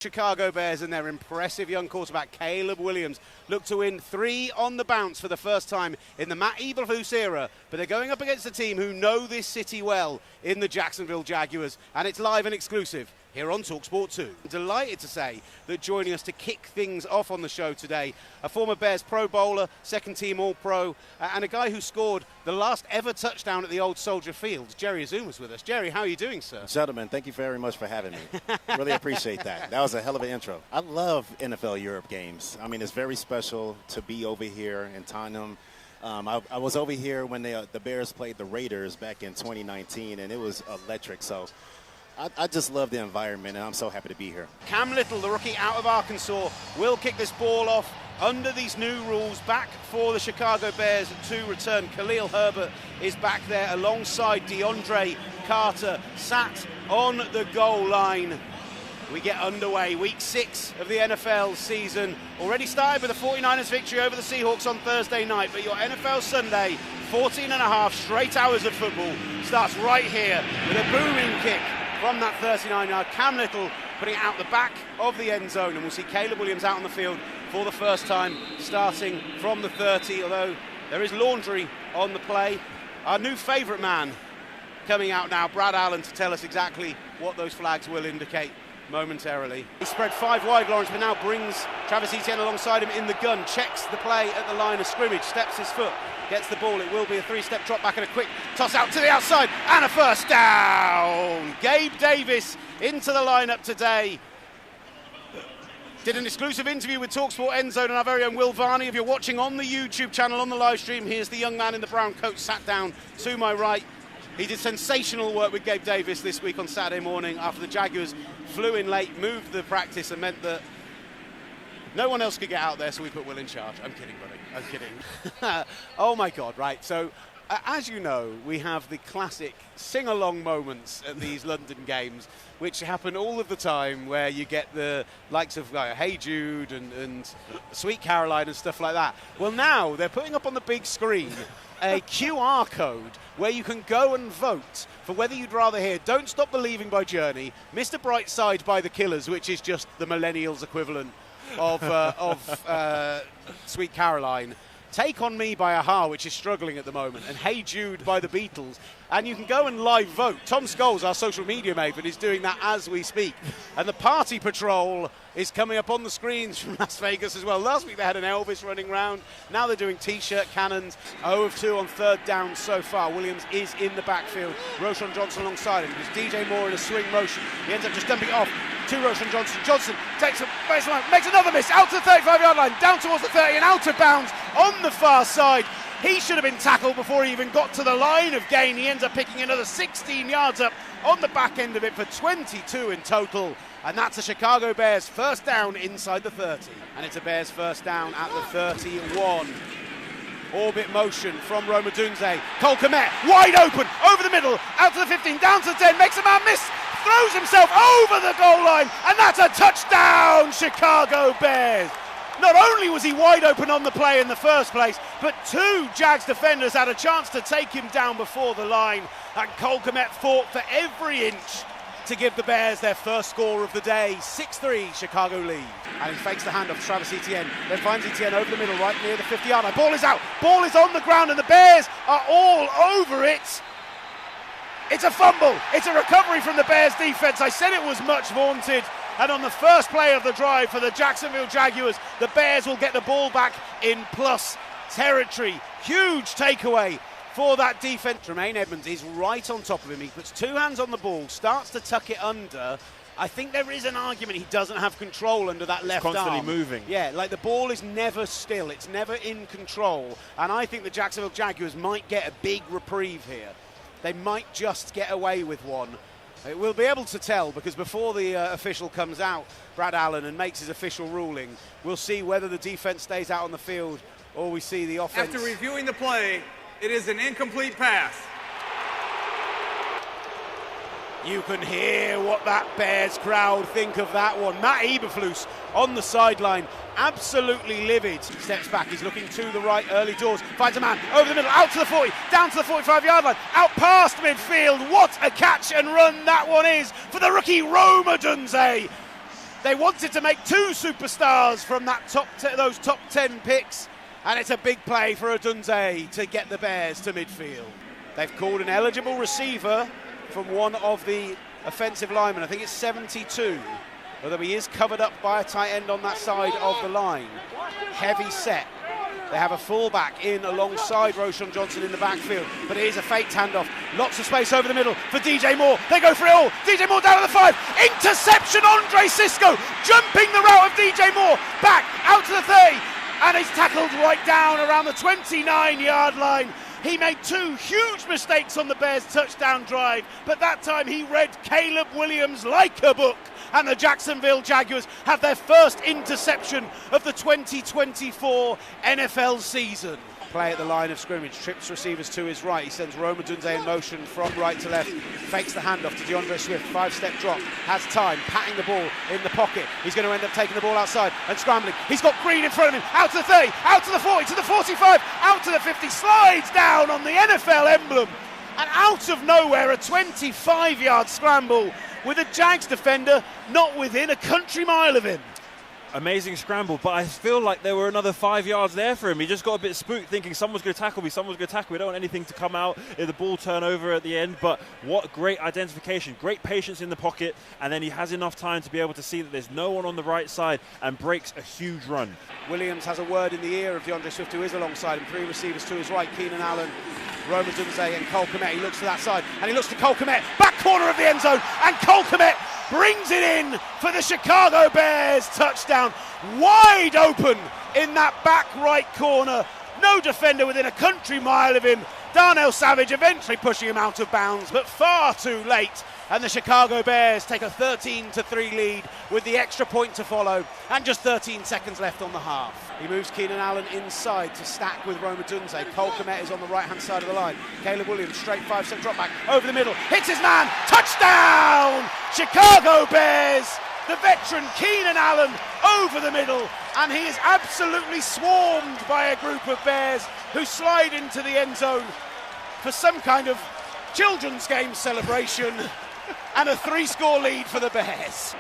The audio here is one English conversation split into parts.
Chicago Bears and their impressive young quarterback Caleb Williams look to win 3 on the bounce for the first time in the Matt Eberflus era, but they're going up against a team who know this city well in the Jacksonville Jaguars, and it's live and exclusive here on talkSPORT 2. I'm delighted to say that joining us to kick things off on the show today, a former Bears Pro Bowler, second team All-Pro, and a guy who scored the last ever touchdown at the old Soldier Field. Jerry Azuma's with us. Jerry, how are you doing, sir? Gentlemen, thank you very much for having me. Really appreciate that. That was a hell of an intro. I love NFL Europe games. I mean, it's very special to be over here in Tottenham. I was over here when the Bears played the Raiders back in 2019, and it was electric. So I just love the environment, and I'm so happy to be here. Cam Little, the rookie out of Arkansas, will kick this ball off under these new rules. Back for the Chicago Bears to return. Khalil Herbert is back there alongside DeAndre Carter, sat on the goal line. We get underway. Week 6 of the NFL season. Already started with a 49ers victory over the Seahawks on Thursday night, but your NFL Sunday, 14.5 straight hours of football, starts right here with a booming kick from that 39-yard. Cam Little putting it out the back of the end zone, and we'll see Caleb Williams out on the field for the first time, starting from the 30, although there is laundry on the play. Our new favourite man coming out now, Brad Allen, to tell us exactly what those flags will indicate momentarily. He spread 5 wide, Lawrence, but now brings Travis Etienne alongside him in the gun, checks the play at the line of scrimmage, steps his foot, gets the ball. It will be a 3-step drop back and a quick toss out to the outside, and a first down. Gabe Davis into the lineup today. Did an exclusive interview with talkSPORT Endzone and our very own Will Varney. If you're watching on the YouTube channel on the live stream, here's the young man in the brown coat sat down to my right. He did sensational work with Gabe Davis this week on Saturday morning after the Jaguars flew in late, moved the practice, and meant that no one else could get out there, so we put Will in charge. I'm kidding, buddy. I'm kidding. Oh, my God, right. So, as you know, we have the classic sing-along moments at these London games, which happen all of the time, where you get the likes of Hey Jude and Sweet Caroline and stuff like that. Well, now they're putting up on the big screen a QR code where you can go and vote for whether you'd rather hear Don't Stop Believing by Journey, Mr. Brightside by The Killers, which is just the millennials equivalent of Sweet Caroline, Take On Me by Aha, which is struggling at the moment, and Hey Jude by the Beatles. And you can go and live vote. Tom Scholes, our social media maven, is doing that as we speak. And the Party Patrol is coming up on the screens from Las Vegas as well. Last week they had an Elvis running round. Now they're doing T-shirt cannons. 0 of 2 on third down so far. Williams is in the backfield. Roshan Johnson alongside him. There's DJ Moore in a swing motion. He ends up just dumping it off to Roshan Johnson. Johnson takes a baseline, makes another miss, out to the 35-yard line, down towards the 30 and out of bounds on the far side. He should have been tackled before he even got to the line of gain. He ends up picking another 16 yards up on the back end of it for 22 in total. And that's a Chicago Bears first down inside the 30. And it's a Bears first down at the 31. Orbit motion from Rome Odunze. Cole Kmet wide open, over the middle, out to the 15, down to the 10, makes a man miss, throws himself over the goal line, and that's a touchdown, Chicago Bears. Not only was he wide open on the play in the first place, but 2 Jags defenders had a chance to take him down before the line, and Cole Kmet fought for every inch to give the Bears their first score of the day. 6-3 Chicago lead. And he fakes the handoff to Travis Etienne, then finds Etienne over the middle right near the 50-yard line. Ball is out, ball is on the ground, and the Bears are all over it. It's a fumble, it's a recovery from the Bears defense. I said it was much vaunted. And on the first play of the drive for the Jacksonville Jaguars, the Bears will get the ball back in plus territory. Huge takeaway for that defense. Tremaine Edmonds is right on top of him. He puts 2 hands on the ball, starts to tuck it under. I think there is an argument he doesn't have control under that left arm. Constantly moving. Yeah, like the ball is never still. It's never in control. And I think the Jacksonville Jaguars might get a big reprieve here. They might just get away with one. We'll be able to tell, because before the official comes out, Brad Allen, and makes his official ruling, we'll see whether the defense stays out on the field or we see the offense. After reviewing the play, it is an incomplete pass. You can hear what that Bears crowd think of that one. Matt Eberflus on the sideline, absolutely livid. Steps back, he's looking to the right, early doors, finds a man, over the middle, out to the 40, down to the 45-yard line, out past midfield. What a catch and run that one is for the rookie Rome Odunze. They wanted to make 2 superstars from that those top 10 picks, and it's a big play for Odunze to get the Bears to midfield. They've called an eligible receiver from one of the offensive linemen. I think it's 72, although he is covered up by a tight end on that side of the line. Heavy set. They have a fullback in alongside Roschon Johnson in the backfield, but it is a faked handoff. Lots of space over the middle for DJ Moore. They go for it all. DJ Moore down to the 5. Interception, Andre Cisco jumping the route of DJ Moore. Back out to the 30, and he's tackled right down around the 29-yard line. He made 2 huge mistakes on the Bears' touchdown drive, but that time he read Caleb Williams like a book, and the Jacksonville Jaguars have their first interception of the 2024 NFL season. Play at the line of scrimmage, trips receivers to his right. He sends Rome Odunze in motion from right to left, fakes the handoff to DeAndre Swift, 5-step drop, has time, patting the ball in the pocket. He's going to end up taking the ball outside and scrambling. He's got Green in front of him, out to the 30, out to the 40, to the 45, out to the 50, slides down on the NFL emblem, and out of nowhere a 25-yard scramble with a Jags defender not within a country mile of him. Amazing scramble, but I feel like there were another 5 yards there for him. He just got a bit spooked, thinking someone's going to tackle me, someone's going to tackle me. We don't want anything to come out, the ball turnover at the end, but what great identification, great patience in the pocket, and then he has enough time to be able to see that there's no one on the right side and breaks a huge run. Williams has a word in the ear of DeAndre Swift, who is alongside him. 3 receivers to his right, Keenan Allen, Rome Odunze and Cole Kmet. He looks to that side, and he looks to Cole Kmet, back corner of the end zone, and Cole Kmet brings it in for the Chicago Bears touchdown. Wide open in that back right corner. No defender within a country mile of him. Darnell Savage eventually pushing him out of bounds, but far too late. And the Chicago Bears take a 13-3 lead with the extra point to follow and just 13 seconds left on the half. He moves Keenan Allen inside to stack with Rome Odunze. Cole Kmet is on the right-hand side of the line. Caleb Williams, straight 5-step drop back over the middle. Hits his man. Touchdown! Chicago Bears. The veteran Keenan Allen over the middle. And he is absolutely swarmed by a group of Bears who slide into the end zone for some kind of children's game celebration. And a 3-score lead for the Bears.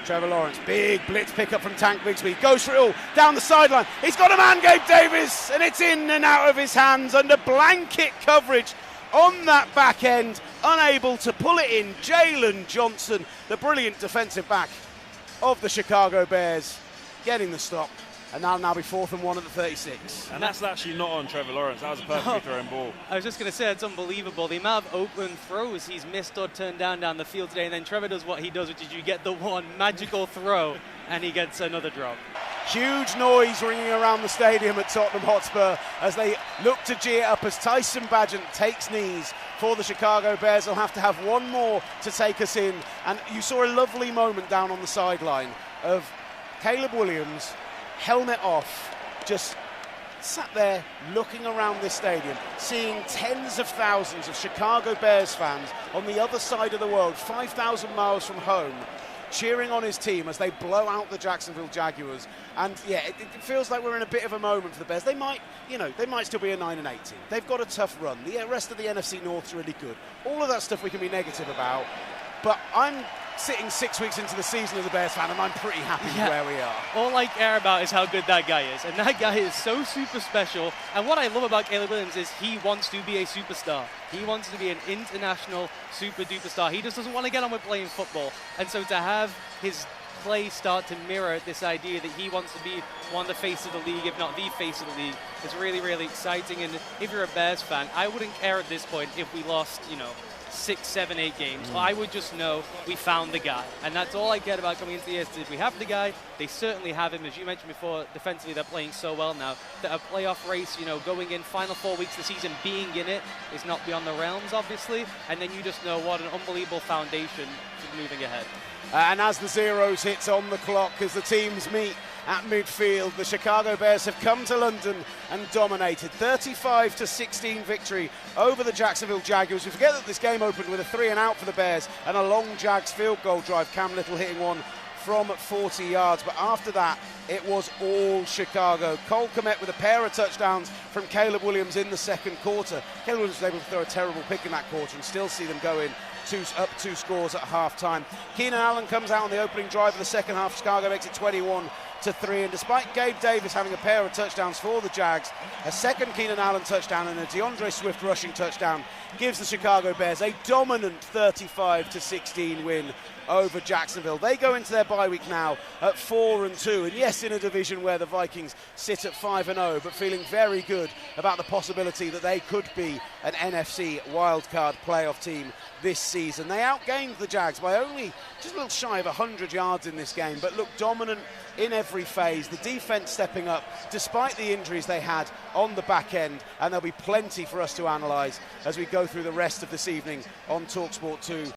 Trevor Lawrence, big blitz pickup from Tank Bigsby, goes for it all, down the sideline. He's got a man, Gabe Davis, and it's in and out of his hands under blanket coverage on that back end. Unable to pull it in, Jalen Johnson, the brilliant defensive back of the Chicago Bears, getting the stop. And that'll now be 4th and 1 at the 36. And that's actually not on Trevor Lawrence. That was a perfectly thrown ball. I was just going to say, it's unbelievable. The amount of open throws he's missed or turned down the field today. And then Trevor does what he does, which is you get the one magical throw, and he gets another drop. Huge noise ringing around the stadium at Tottenham Hotspur as they look to G it up as Tyson Bagent takes knees for the Chicago Bears. They'll have to have one more to take us in. And you saw a lovely moment down on the sideline of Caleb Williams, helmet off, just sat there looking around this stadium, seeing tens of thousands of Chicago Bears fans on the other side of the world, 5,000 miles from home, cheering on his team as they blow out the Jacksonville Jaguars. And yeah, it feels like we're in a bit of a moment for the Bears. They might still be a 9-18 team. They've got a tough run. The rest of the NFC North's really good. All of that stuff we can be negative about, but I'm sitting 6 weeks into the season as a Bears fan, and I'm pretty happy with where we are. All I care about is how good that guy is, and that guy is so super special. And what I love about Caleb Williams is he wants to be a superstar. He wants to be an international super duper star. He just doesn't want to get on with playing football. And so to have his play start to mirror this idea that he wants to be one of the face of the league, if not the face of the league, is really, really exciting. And if you're a Bears fan, I wouldn't care at this point if we lost, 6, 7, 8 games. Well, I would just know we found the guy. And that's all I get about coming into the year. If we have the guy, they certainly have him. As you mentioned before, defensively, they're playing so well now that a playoff race, going in final 4 weeks of the season, being in it is not beyond the realms, obviously. And then you just know what an unbelievable foundation for moving ahead. And as the zeros hits on the clock, as the teams meet at midfield, the Chicago Bears have come to London and dominated. 35-16 victory over the Jacksonville Jaguars. We forget that this game opened with a 3-and-out for the Bears and a long Jags field goal drive. Cam Little hitting one from 40 yards. But after that, it was all Chicago. Cole Kmet with a pair of touchdowns from Caleb Williams in the second quarter. Caleb Williams was able to throw a terrible pick in that quarter and still see them go in up two scores at half-time. Keenan Allen comes out on the opening drive of the second half. Chicago makes it 21-3, and despite Gabe Davis having a pair of touchdowns for the Jags, a second Keenan Allen touchdown and a DeAndre Swift rushing touchdown gives the Chicago Bears a dominant 35-16 win over Jacksonville. They go into their bye week now at 4-2, and yes, in a division where the Vikings sit at 5-0, but feeling very good about the possibility that they could be an NFC wildcard playoff team this season. They outgained the Jags by only just a little shy of 100 yards in this game, but looked dominant in every phase. The defense stepping up despite the injuries they had on the back end, and there'll be plenty for us to analyse as we go through the rest of this evening on talkSPORT 2